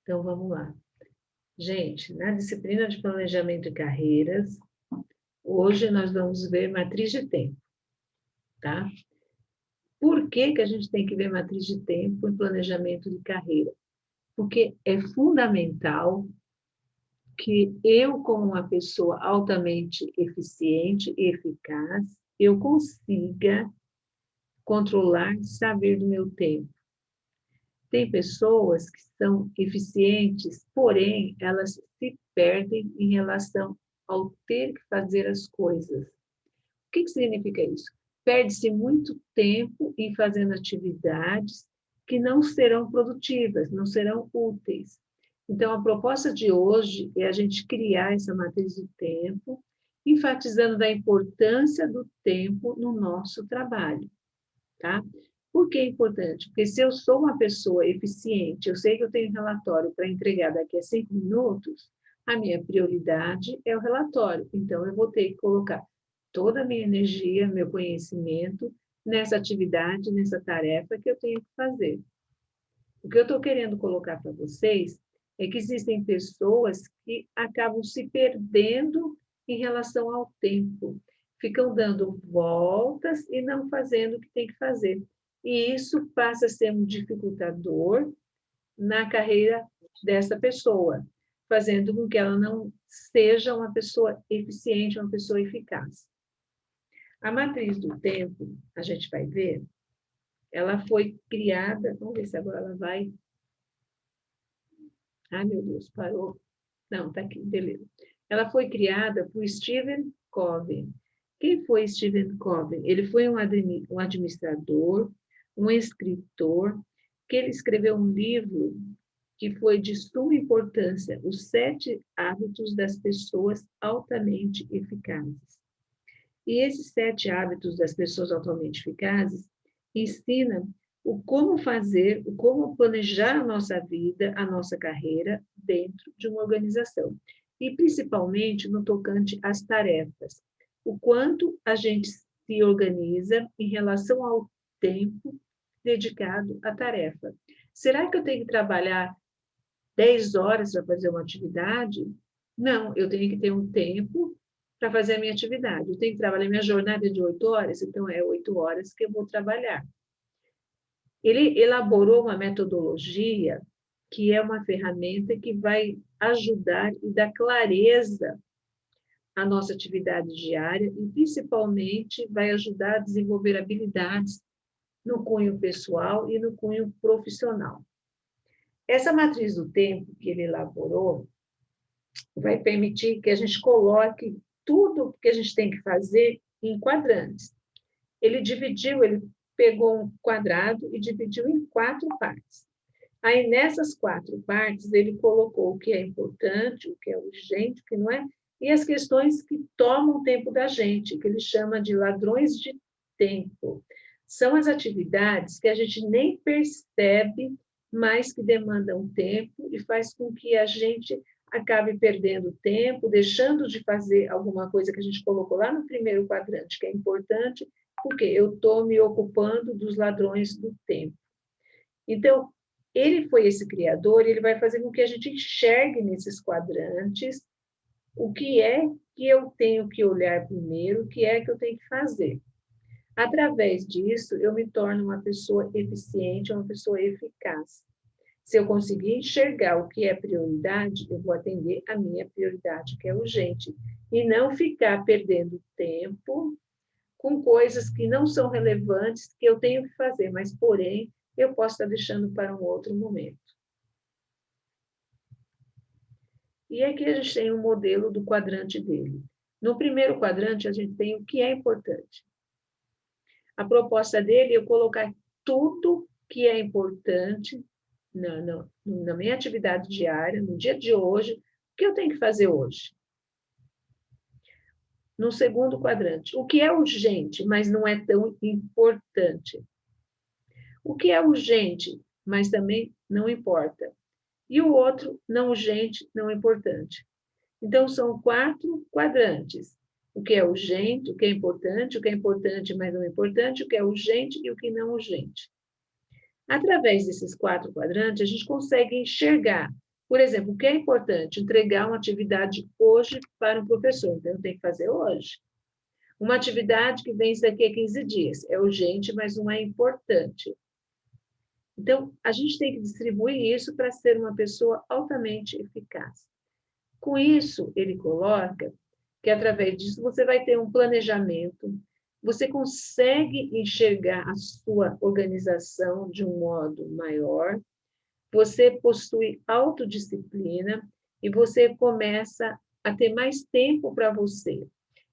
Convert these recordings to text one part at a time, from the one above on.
Então, vamos lá. Gente, na disciplina de planejamento de carreiras, hoje nós vamos ver matriz de tempo, tá? Por que que a gente tem que ver matriz de tempo em planejamento de carreira? Porque é fundamental que eu, como uma pessoa altamente eficiente e eficaz, eu consiga controlar, saber do meu tempo. Tem pessoas que são eficientes, porém, elas se perdem em relação ao ter que fazer as coisas. O que significa isso? Perde-se muito tempo em fazendo atividades que não serão produtivas, não serão úteis. Então, a proposta de hoje é a gente criar essa matriz do tempo, enfatizando da importância do tempo no nosso trabalho, tá? Por que é importante? Porque se eu sou uma pessoa eficiente, eu sei que eu tenho relatório para entregar daqui a 5 minutos, a minha prioridade é o relatório. Então, eu vou ter que colocar toda a minha energia, meu conhecimento nessa atividade, nessa tarefa que eu tenho que fazer. O que eu estou querendo colocar para vocês é que existem pessoas que acabam se perdendo em relação ao tempo, ficam dando voltas e não fazendo o que tem que fazer. E isso passa a ser um dificultador na carreira dessa pessoa, fazendo com que ela não seja uma pessoa eficiente, uma pessoa eficaz. A matriz do tempo, a gente vai ver, ela foi criada, vamos ver se agora ela vai... Ai, meu Deus, parou. Não, está aqui, beleza. Ela foi criada por Stephen Covey. Quem foi Stephen Covey? Ele foi um administrador, um escritor, que ele escreveu um livro que foi de suma importância, Os 7 Hábitos das Pessoas Altamente Eficazes. E esses 7 hábitos das pessoas altamente eficazes ensinam o como fazer, o como planejar a nossa vida, a nossa carreira dentro de uma organização. E principalmente no tocante às tarefas. O quanto a gente se organiza em relação ao tempo dedicado à tarefa. Será que eu tenho que trabalhar 10 horas para fazer uma atividade? Não, eu tenho que ter um tempo para fazer a minha atividade. Eu tenho que trabalhar minha jornada de 8 horas, então é 8 horas que eu vou trabalhar. Ele elaborou uma metodologia que é uma ferramenta que vai ajudar e dar clareza à nossa atividade diária e, principalmente, vai ajudar a desenvolver habilidades no cunho pessoal e no cunho profissional. Essa matriz do tempo que ele elaborou vai permitir que a gente coloque tudo que a gente tem que fazer em quadrantes. Ele pegou um quadrado e dividiu em 4 partes. Aí, nessas 4 partes, ele colocou o que é importante, o que é urgente, o que não é, e as questões que tomam tempo da gente, que ele chama de ladrões de tempo. São as atividades que a gente nem percebe, mas que demandam tempo e faz com que a gente acabe perdendo tempo, deixando de fazer alguma coisa que a gente colocou lá no primeiro quadrante, que é importante, porque eu estou me ocupando dos ladrões do tempo. Então, ele foi esse criador, ele vai fazer com que a gente enxergue nesses quadrantes o que é que eu tenho que olhar primeiro, o que é que eu tenho que fazer. Através disso, eu me torno uma pessoa eficiente, uma pessoa eficaz. Se eu conseguir enxergar o que é prioridade, eu vou atender a minha prioridade, que é urgente, e não ficar perdendo tempo com coisas que não são relevantes, que eu tenho que fazer, mas, porém, eu posso estar deixando para um outro momento. E aqui a gente tem um modelo do quadrante dele. No primeiro quadrante, a gente tem o que é importante. A proposta dele é eu colocar tudo que é importante na minha atividade diária, no dia de hoje, o que eu tenho que fazer hoje. No segundo quadrante, o que é urgente, mas não é tão importante. O que é urgente, mas também não importa. E o outro, não urgente, não importante. Então, são 4 quadrantes. O que é urgente, o que é importante, mas não importante, o que é urgente e o que não urgente. Através desses 4 quadrantes, a gente consegue enxergar Por exemplo, o que é importante? Entregar uma atividade hoje para um professor, então eu tenho que fazer hoje. Uma atividade que vence daqui a 15 dias. É urgente, mas não é importante. Então, a gente tem que distribuir isso para ser uma pessoa altamente eficaz. Com isso, ele coloca que, através disso, você vai ter um planejamento, você consegue enxergar a sua organização de um modo maior, você possui autodisciplina e você começa a ter mais tempo para você.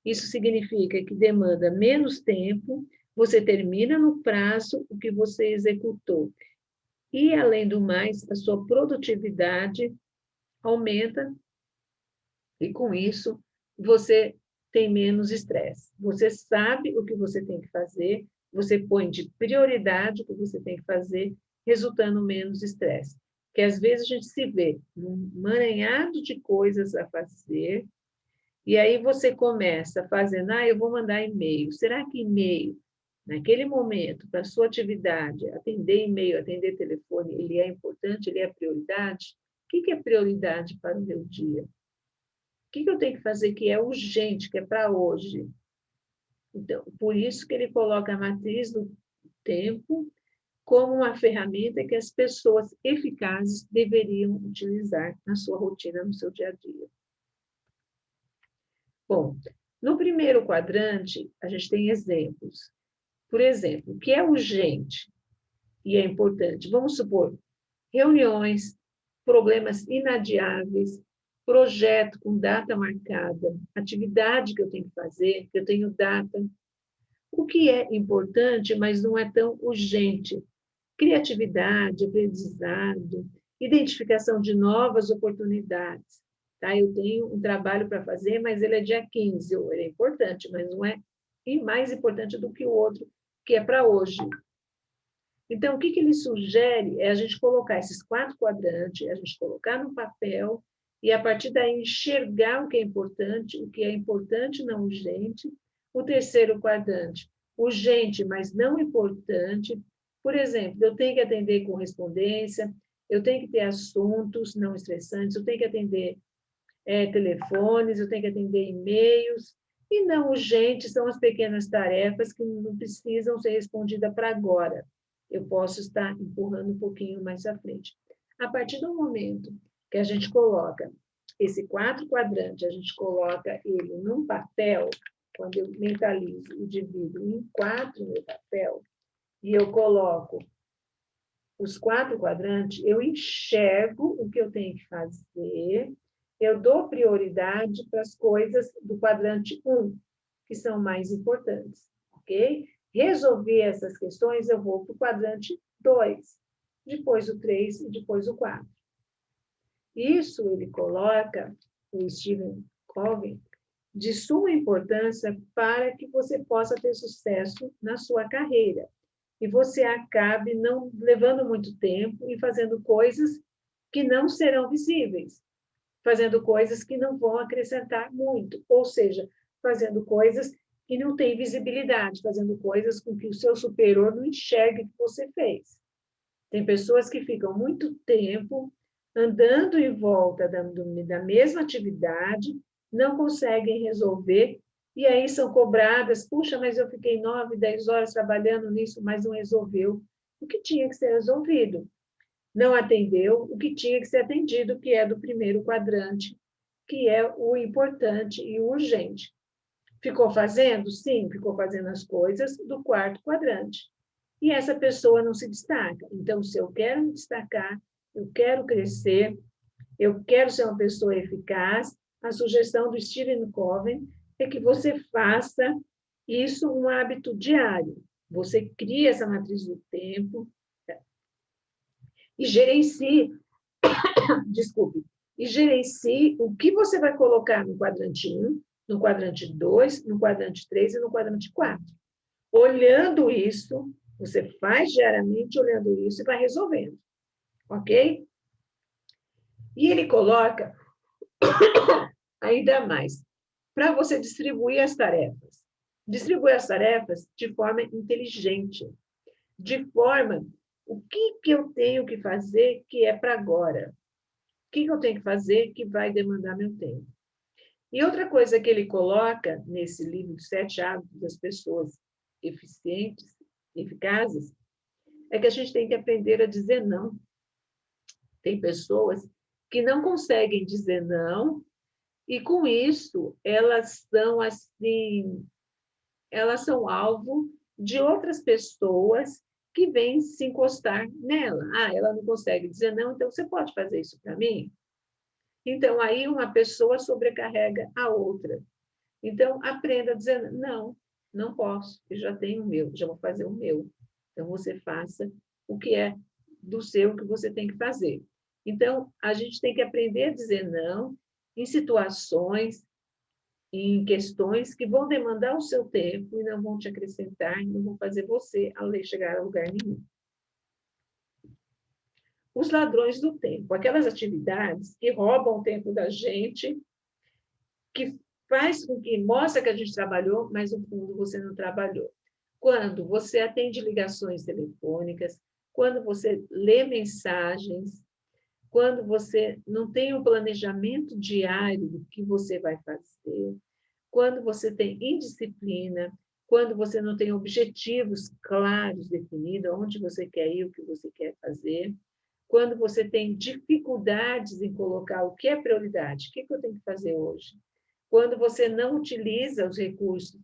Isso significa que demanda menos tempo, você termina no prazo o que você executou. E, além do mais, a sua produtividade aumenta e, com isso, você tem menos estresse. Você sabe o que você tem que fazer, você põe de prioridade o que você tem que fazer, resultando menos estresse. Porque, às vezes, a gente se vê num emaranhado de coisas a fazer, e aí você começa fazendo, eu vou mandar e-mail. Será que e-mail, naquele momento, para a sua atividade, atender e-mail, atender telefone, ele é importante, ele é prioridade? O que é prioridade para o meu dia? O que eu tenho que fazer que é urgente, que é para hoje? Então, por isso que ele coloca a matriz do tempo como uma ferramenta que as pessoas eficazes deveriam utilizar na sua rotina, no seu dia a dia. Bom, no primeiro quadrante, a gente tem exemplos. Por exemplo, o que é urgente e é importante? Vamos supor, reuniões, problemas inadiáveis, projeto com data marcada, atividade que eu tenho que fazer, que eu tenho data. O que é importante, mas não é tão urgente? Criatividade, aprendizado, identificação de novas oportunidades. Tá? Eu tenho um trabalho para fazer, mas ele é dia 15, ele é importante, mas não é e mais importante do que o outro, que é para hoje. Então, o que ele sugere é a gente colocar esses 4 quadrantes, a gente colocar no papel e, a partir daí, enxergar o que é importante, não urgente. O terceiro quadrante, urgente, mas não importante. Por exemplo, eu tenho que atender correspondência, eu tenho que ter assuntos não estressantes, eu tenho que atender telefones, eu tenho que atender e-mails. E não urgentes são as pequenas tarefas que não precisam ser respondidas para agora. Eu posso estar empurrando um pouquinho mais à frente. A partir do momento que a gente coloca esse 4 quadrantes, a gente coloca ele num papel, quando eu mentalizo e divido em 4 no papel, e eu coloco os 4 quadrantes, eu enxergo o que eu tenho que fazer, eu dou prioridade para as coisas do quadrante 1, que são mais importantes, ok? Resolver essas questões, eu vou para o quadrante 2, depois o 3 e depois o 4. Isso ele coloca, o Stephen Covey, de suma importância para que você possa ter sucesso na sua carreira. E você acabe não levando muito tempo e fazendo coisas que não serão visíveis, fazendo coisas que não vão acrescentar muito, ou seja, fazendo coisas que não têm visibilidade, fazendo coisas com que o seu superior não enxergue o que você fez. Tem pessoas que ficam muito tempo andando em volta da mesma atividade, não conseguem resolver, e aí são cobradas, puxa, mas eu fiquei 9, 10 horas trabalhando nisso, mas não resolveu o que tinha que ser resolvido. Não atendeu o que tinha que ser atendido, que é do primeiro quadrante, que é o importante e o urgente. Ficou fazendo? Sim, ficou fazendo as coisas do quarto quadrante. E essa pessoa não se destaca. Então, se eu quero me destacar, eu quero crescer, eu quero ser uma pessoa eficaz, a sugestão do Stephen Covey é que você faça isso um hábito diário. Você cria essa matriz do tempo e gerencie, desculpe, e gerencie o que você vai colocar no quadrante 1, no quadrante 2, no quadrante 3 e no quadrante 4. Olhando isso, você faz diariamente olhando isso e vai resolvendo, ok? E ele coloca ainda mais, para você distribuir as tarefas. Distribuir as tarefas de forma inteligente, de forma, o que eu tenho que fazer que é para agora? que eu tenho que fazer que vai demandar meu tempo? E outra coisa que ele coloca nesse livro, Os 7 Hábitos das Pessoas Eficientes, Eficazes, é que a gente tem que aprender a dizer não. Tem pessoas que não conseguem dizer não, e com isso elas são alvo de outras pessoas que vêm se encostar nela. Ah, ela não consegue dizer não, então você pode fazer isso para mim? Então, aí uma pessoa sobrecarrega a outra. Então, aprenda a dizer não, não posso, eu já tenho o meu, já vou fazer o meu. Então, você faça o que é do seu que você tem que fazer. Então, a gente tem que aprender a dizer não em situações, em questões que vão demandar o seu tempo e não vão te acrescentar, não vão fazer você chegar a lugar nenhum. Os ladrões do tempo, aquelas atividades que roubam o tempo da gente, que faz com que mostra que a gente trabalhou, mas no fundo você não trabalhou. Quando você atende ligações telefônicas, quando você lê mensagens, quando você não tem um planejamento diário do que você vai fazer, quando você tem indisciplina, quando você não tem objetivos claros definidos, onde você quer ir, o que você quer fazer, quando você tem dificuldades em colocar o que é prioridade, o que eu tenho que fazer hoje, quando você não utiliza os recursos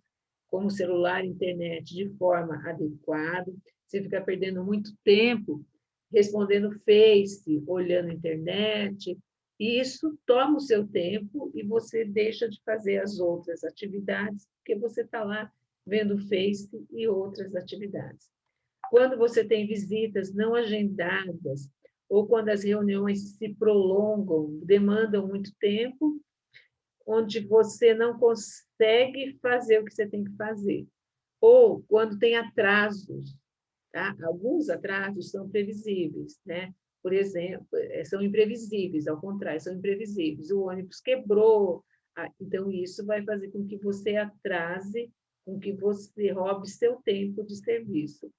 como celular, internet, de forma adequada, você fica perdendo muito tempo respondendo Face, olhando internet, e isso toma o seu tempo e você deixa de fazer as outras atividades, porque você está lá vendo Face e outras atividades. Quando você tem visitas não agendadas, ou quando as reuniões se prolongam, demandam muito tempo, onde você não consegue fazer o que você tem que fazer. Ou quando tem atrasos, tá? Alguns atrasos são previsíveis, né? Por exemplo, são imprevisíveis, ao contrário, são imprevisíveis. O ônibus quebrou, então isso vai fazer com que você atrase, com que você roube seu tempo de serviço.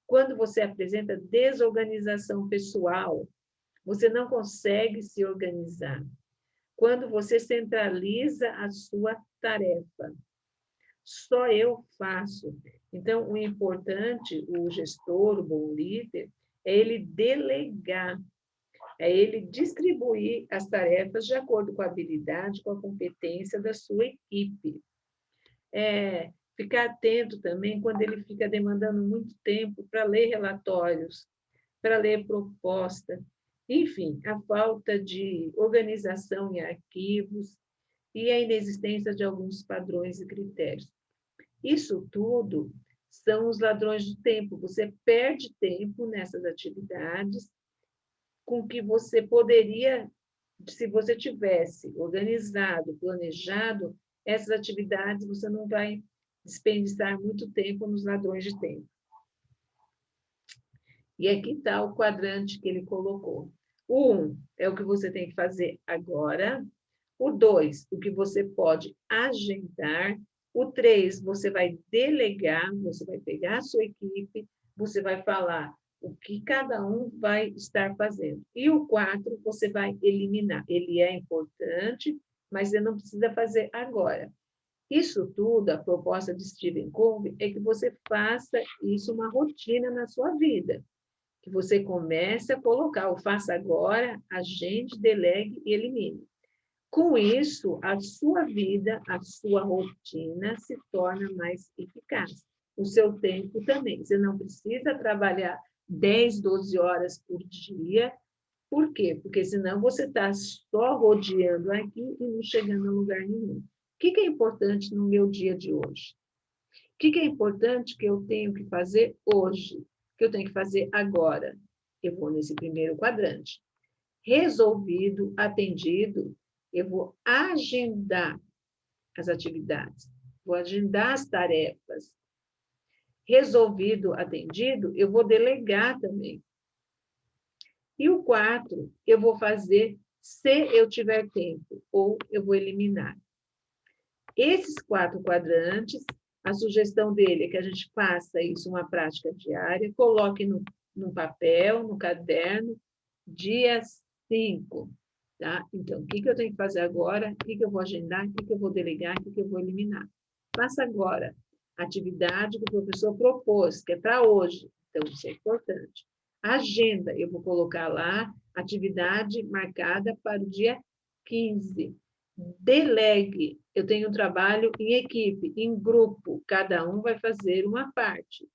Quando você apresenta desorganização pessoal, você não consegue se organizar. Quando você centraliza a sua tarefa, só eu faço. Então, o importante, o gestor, o bom líder, é ele delegar, é ele distribuir as tarefas de acordo com a habilidade, com a competência da sua equipe. Ficar atento também quando ele fica demandando muito tempo para ler relatórios, para ler proposta, enfim, a falta de organização em arquivos e a inexistência de alguns padrões e critérios. Isso tudo são os ladrões de tempo. Você perde tempo nessas atividades com que você poderia, se você tivesse organizado, planejado, essas atividades você não vai desperdiçar muito tempo nos ladrões de tempo. E aqui está o quadrante que ele colocou. O 1 é o que você tem que fazer agora. O 2, o que você pode agendar. O 3, você vai delegar, você vai pegar a sua equipe, você vai falar o que cada um vai estar fazendo. E o 4, você vai eliminar. Ele é importante, mas você não precisa fazer agora. Isso tudo, a proposta de Stephen Covey, é que você faça isso uma rotina na sua vida. Que você comece a colocar o faça agora, agende, delegue e elimine. Com isso, a sua vida, a sua rotina se torna mais eficaz. O seu tempo também. Você não precisa trabalhar 10, 12 horas por dia. Por quê? Porque senão você está só rodeando aqui e não chegando a lugar nenhum. O que é importante no meu dia de hoje? O que é importante que eu tenho que fazer hoje? Que eu tenho que fazer agora? Eu vou nesse primeiro quadrante. Resolvido, atendido, eu vou agendar as atividades, vou agendar as tarefas. Resolvido, atendido, eu vou delegar também. E o 4, eu vou fazer se eu tiver tempo, ou eu vou eliminar. Esses 4 quadrantes, a sugestão dele é que a gente faça isso uma prática diária, coloque no papel, no caderno, dia 5. Tá? Então, o que eu tenho que fazer agora? O que eu vou agendar? O que eu vou delegar? O que eu vou eliminar? Faça agora a atividade que o professor propôs, que é para hoje. Então, isso é importante. Agenda, eu vou colocar lá, atividade marcada para o dia 15. Delegue, eu tenho um trabalho em equipe, em grupo, cada um vai fazer uma parte.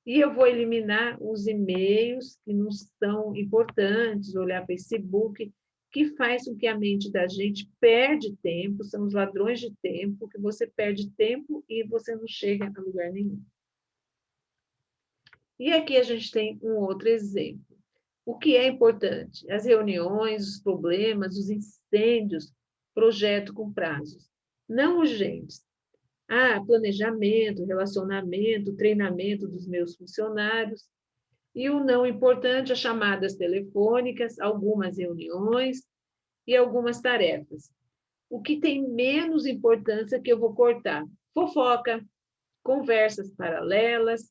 E eu vou eliminar os e-mails que não são importantes, olhar Facebook, que faz com que a mente da gente perde tempo, são os ladrões de tempo, que você perde tempo e você não chega a lugar nenhum. E aqui a gente tem um outro exemplo. O que é importante? As reuniões, os problemas, os incêndios, projeto com prazos. Não urgentes. Planejamento, relacionamento, treinamento dos meus funcionários. E o não importante, as chamadas telefônicas, algumas reuniões e algumas tarefas. O que tem menos importância que eu vou cortar? Fofoca, conversas paralelas,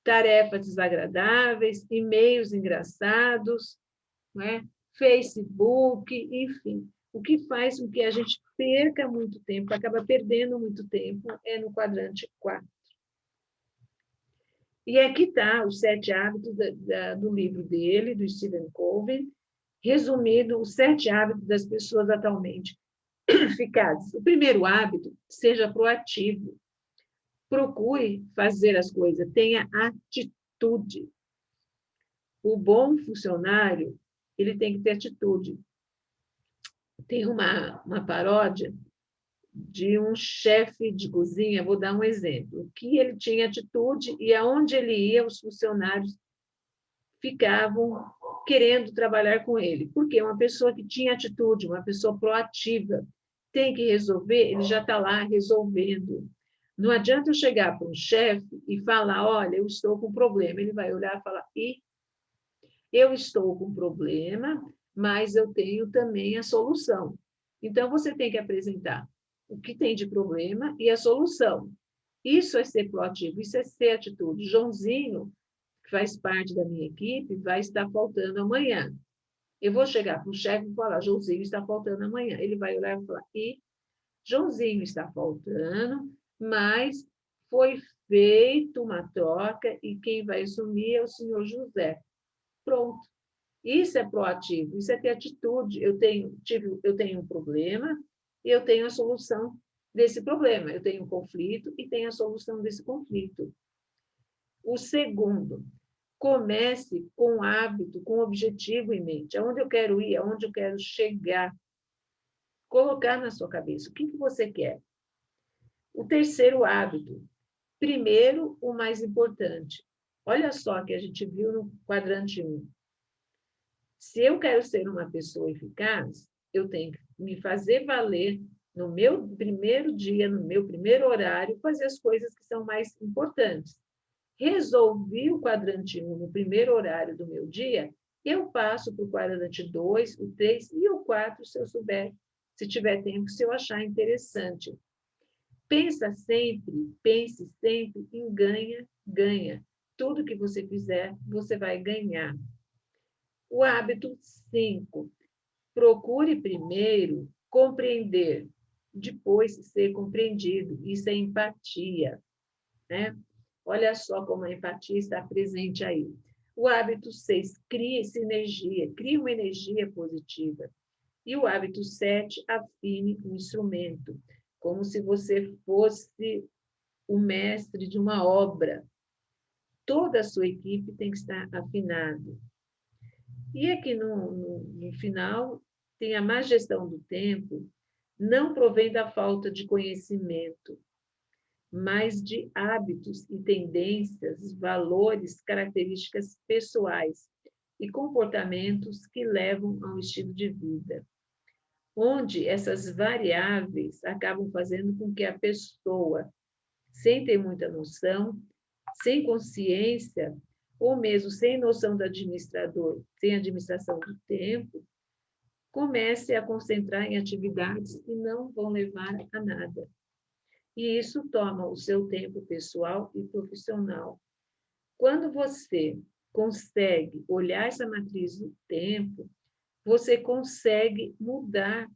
tarefas desagradáveis, e-mails engraçados, né? Facebook, enfim. O que faz com que a gente perca muito tempo, acaba perdendo muito tempo, é no quadrante 4. E aqui está os 7 hábitos do livro dele, do Stephen Covey, resumido, os 7 hábitos das pessoas atualmente eficazes. O primeiro hábito, seja proativo. Procure fazer as coisas, tenha atitude. O bom funcionário, ele tem que ter atitude. Tem uma paródia de um chefe de cozinha, vou dar um exemplo, que ele tinha atitude e aonde ele ia, os funcionários ficavam querendo trabalhar com ele. Porque uma pessoa que tinha atitude, uma pessoa proativa, tem que resolver, ele já está lá resolvendo. Não adianta eu chegar para um chefe e falar, olha, eu estou com problema. Ele vai olhar e falar, eu estou com problema, mas eu tenho também a solução. Então, você tem que apresentar o que tem de problema e a solução. Isso é ser proativo, isso é ser atitude. Joãozinho, que faz parte da minha equipe, vai estar faltando amanhã. Eu vou chegar para o chefe e falar, Joãozinho está faltando amanhã. Ele vai olhar e falar, Joãozinho está faltando, mas foi feita uma troca e quem vai assumir é o senhor José. Pronto. Isso é proativo, isso é ter atitude. Eu tenho um problema e eu tenho a solução desse problema. Eu tenho um conflito e tenho a solução desse conflito. O segundo, comece com hábito, com objetivo em mente. Aonde eu quero ir, aonde eu quero chegar. Colocar na sua cabeça o que você quer. O terceiro hábito, primeiro, o mais importante. Olha só que a gente viu no quadrante 1. Se eu quero ser uma pessoa eficaz, eu tenho que me fazer valer no meu primeiro dia, no meu primeiro horário, fazer as coisas que são mais importantes. Resolvi o quadrante 1 no primeiro horário do meu dia, eu passo para o quadrante 2, o 3 e o 4, se eu souber, se tiver tempo, se eu achar interessante. Pense sempre em ganha, ganha. Tudo que você fizer, você vai ganhar. O hábito 5. Procure primeiro compreender, depois ser compreendido. Isso é empatia, né? Olha só como a empatia está presente aí. O hábito 6, crie sinergia, crie uma energia positiva. E o hábito 7, afine um instrumento, como se você fosse o mestre de uma obra. Toda a sua equipe tem que estar afinada. E aqui no final, tem a má gestão do tempo, não provém da falta de conhecimento, mas de hábitos e tendências, valores, características pessoais e comportamentos que levam a um estilo de vida, onde essas variáveis acabam fazendo com que a pessoa, sem ter muita noção, sem consciência, ou mesmo sem noção do administrador, sem administração do tempo, comece a concentrar em atividades que não vão levar a nada. E isso toma o seu tempo pessoal e profissional. Quando você consegue olhar essa matriz do tempo, você consegue mudar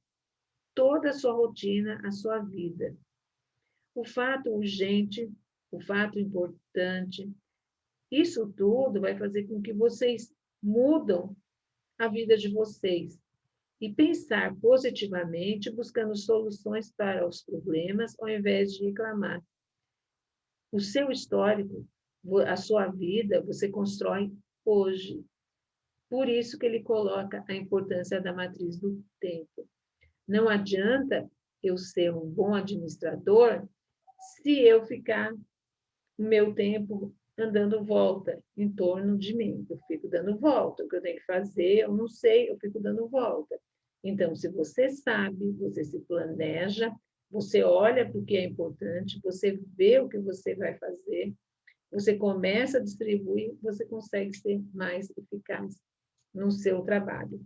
toda a sua rotina, a sua vida. O fato urgente, o fato importante, isso tudo vai fazer com que vocês mudam a vida de vocês e pensar positivamente, buscando soluções para os problemas, ao invés de reclamar. O seu histórico, a sua vida, você constrói hoje. Por isso que ele coloca a importância da matriz do tempo. Não adianta eu ser um bom administrador se eu ficar o meu tempo andando volta em torno de mim. Eu fico dando volta. O que eu tenho que fazer, eu não sei, eu fico dando volta. Então, se você sabe, você se planeja, você olha para o que é importante, você vê o que você vai fazer, você começa a distribuir, você consegue ser mais eficaz no seu trabalho.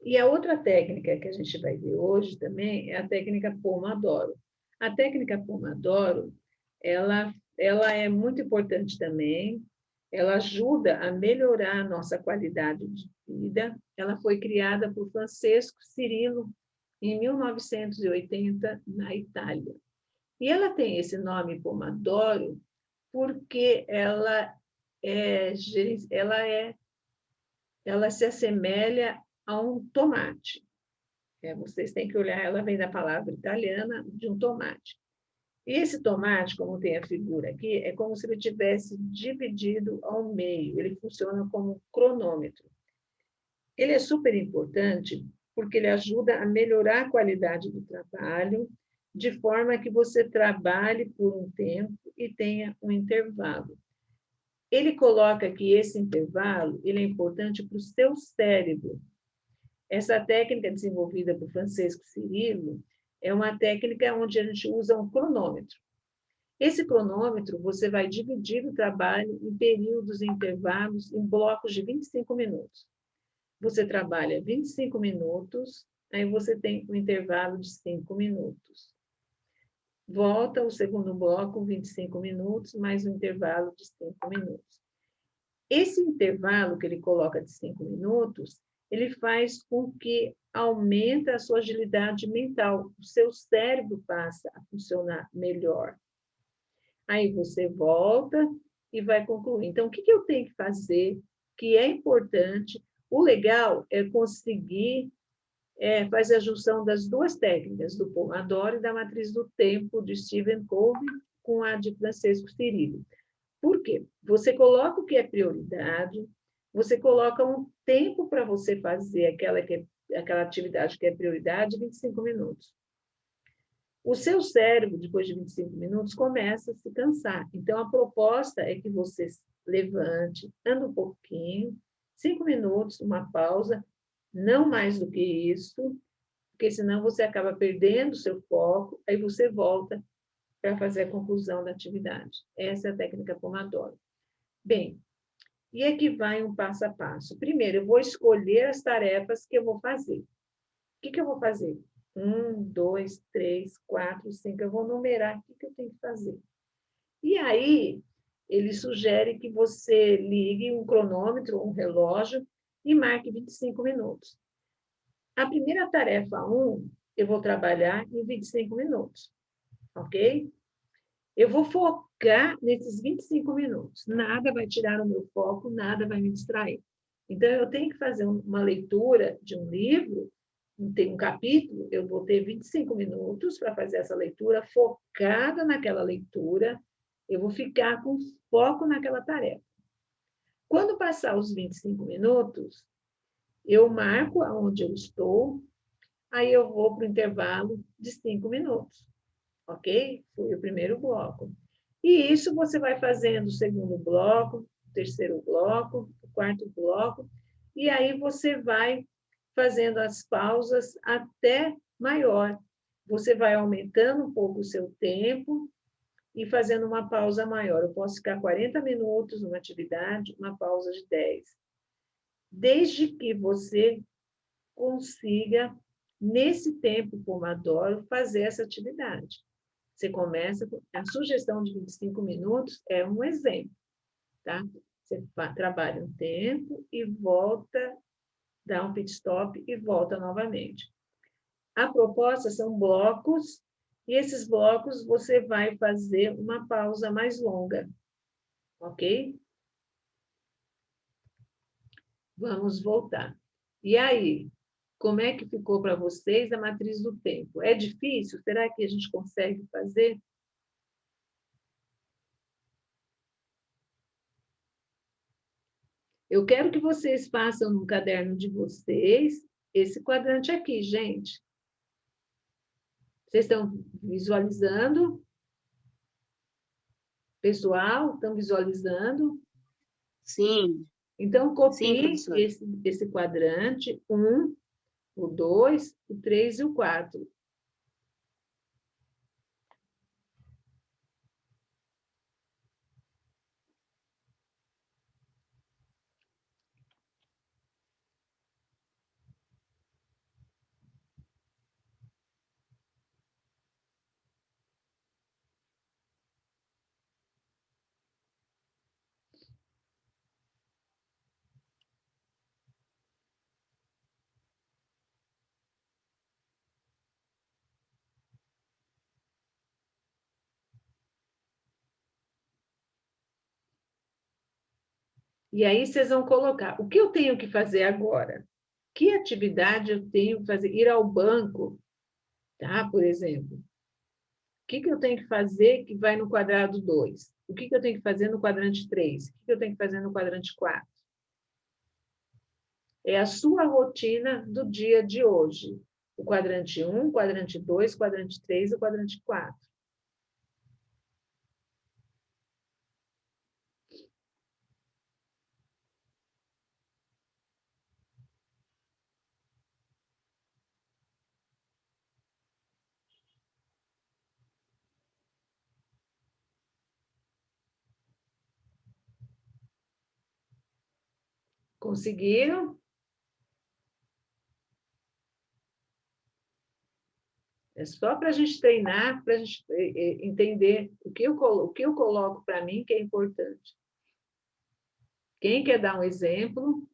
E a outra técnica que a gente vai ver hoje também é a técnica Pomodoro. A técnica Pomodoro, ela é muito importante também, ela ajuda a melhorar a nossa qualidade de vida. Ela foi criada por Francesco Cirillo em 1980, na Itália. E ela tem esse nome Pomodoro porque ela se assemelha a um tomate. Vocês têm que olhar, ela vem da palavra italiana de um tomate. E esse tomate, como tem a figura aqui, é como se ele tivesse dividido ao meio. Ele funciona como um cronômetro. Ele é super importante porque ele ajuda a melhorar a qualidade do trabalho, de forma que você trabalhe por um tempo e tenha um intervalo. Ele coloca que esse intervalo ele é importante para o seu cérebro. Essa técnica desenvolvida por Francesco Cirillo é uma técnica onde a gente usa um cronômetro. Esse cronômetro, você vai dividir o trabalho em períodos, em intervalos, em blocos de 25 minutos. Você trabalha 25 minutos, aí você tem um intervalo de 5 minutos. Volta o segundo bloco, 25 minutos, mais um intervalo de 5 minutos. Esse intervalo que ele coloca de 5 minutos, ele faz com que aumente a sua agilidade mental. O seu cérebro passa a funcionar melhor. Aí você volta e vai concluir. Então, o que eu tenho que fazer que é importante? O legal é conseguir fazer a junção das duas técnicas, do Pomodoro e da matriz do tempo, de Stephen Covey, com a de Francesco Cirillo. Por quê? Você coloca o que é prioridade, você coloca um tempo para você fazer aquela atividade que é prioridade, 25 minutos. O seu cérebro, depois de 25 minutos, começa a se cansar. Então, a proposta é que você levante, anda um pouquinho, 5 minutos, uma pausa, não mais do que isso, porque senão você acaba perdendo o seu foco, aí você volta para fazer a conclusão da atividade. Essa é a técnica Pomodoro. Bem, e aqui vai um passo a passo. Primeiro, eu vou escolher as tarefas que eu vou fazer. O que eu vou fazer? 1, 2, 3, 4, 5. Eu vou numerar o que eu tenho que fazer. E aí, ele sugere que você ligue um cronômetro, um relógio, e marque 25 minutos. A primeira tarefa 1, eu vou trabalhar em 25 minutos. Ok? Eu vou focar nesses 25 minutos. Nada vai tirar o meu foco, nada vai me distrair. Então, eu tenho que fazer uma leitura de um livro, tem um capítulo, eu vou ter 25 minutos para fazer essa leitura, focada naquela leitura, eu vou ficar com foco naquela tarefa. Quando passar os 25 minutos, eu marco aonde eu estou, aí eu vou para o intervalo de 5 minutos. Ok? Foi o primeiro bloco. E isso você vai fazendo o segundo bloco, o terceiro bloco, o quarto bloco, e aí você vai fazendo as pausas até maior. Você vai aumentando um pouco o seu tempo e fazendo uma pausa maior. Eu posso ficar 40 minutos numa atividade, uma pausa de 10. Desde que você consiga, nesse tempo Pomodoro, fazer essa atividade. Você começa, a sugestão de 25 minutos é um exemplo, tá? Você trabalha um tempo e volta, dá um pit stop e volta novamente. A proposta são blocos, e esses blocos você vai fazer uma pausa mais longa, ok? Vamos voltar. E aí, como é que ficou para vocês a matriz do tempo? É difícil? Será que a gente consegue fazer? Eu quero que vocês façam no caderno de vocês esse quadrante aqui, gente. Vocês estão visualizando? Pessoal, estão visualizando? Sim. Então, Sim, copie professora. esse quadrante, 1, o 2, o 3 e o 4. E aí vocês vão colocar, o que eu tenho que fazer agora? Que atividade eu tenho que fazer? Ir ao banco, tá? Por exemplo. O que eu tenho que fazer que vai no quadrado 2? O que eu tenho que fazer no quadrante 3? O que eu tenho que fazer no quadrante 4? É a sua rotina do dia de hoje. O quadrante 1, quadrante 2, quadrante 3 e o quadrante 4. Conseguiram? É só para a gente treinar, para a gente entender o que eu coloco para mim que é importante. Quem quer dar um exemplo?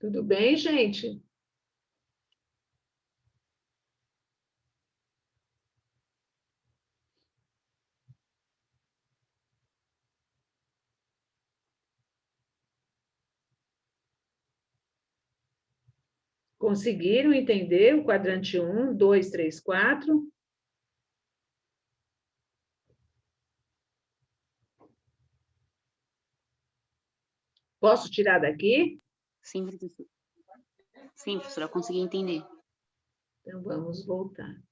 Tudo bem, gente? Conseguiram entender o quadrante 1, 2, 3, 4? Posso tirar daqui? Sim, professora. Sim, professora, eu consegui entender. Então, vamos voltar.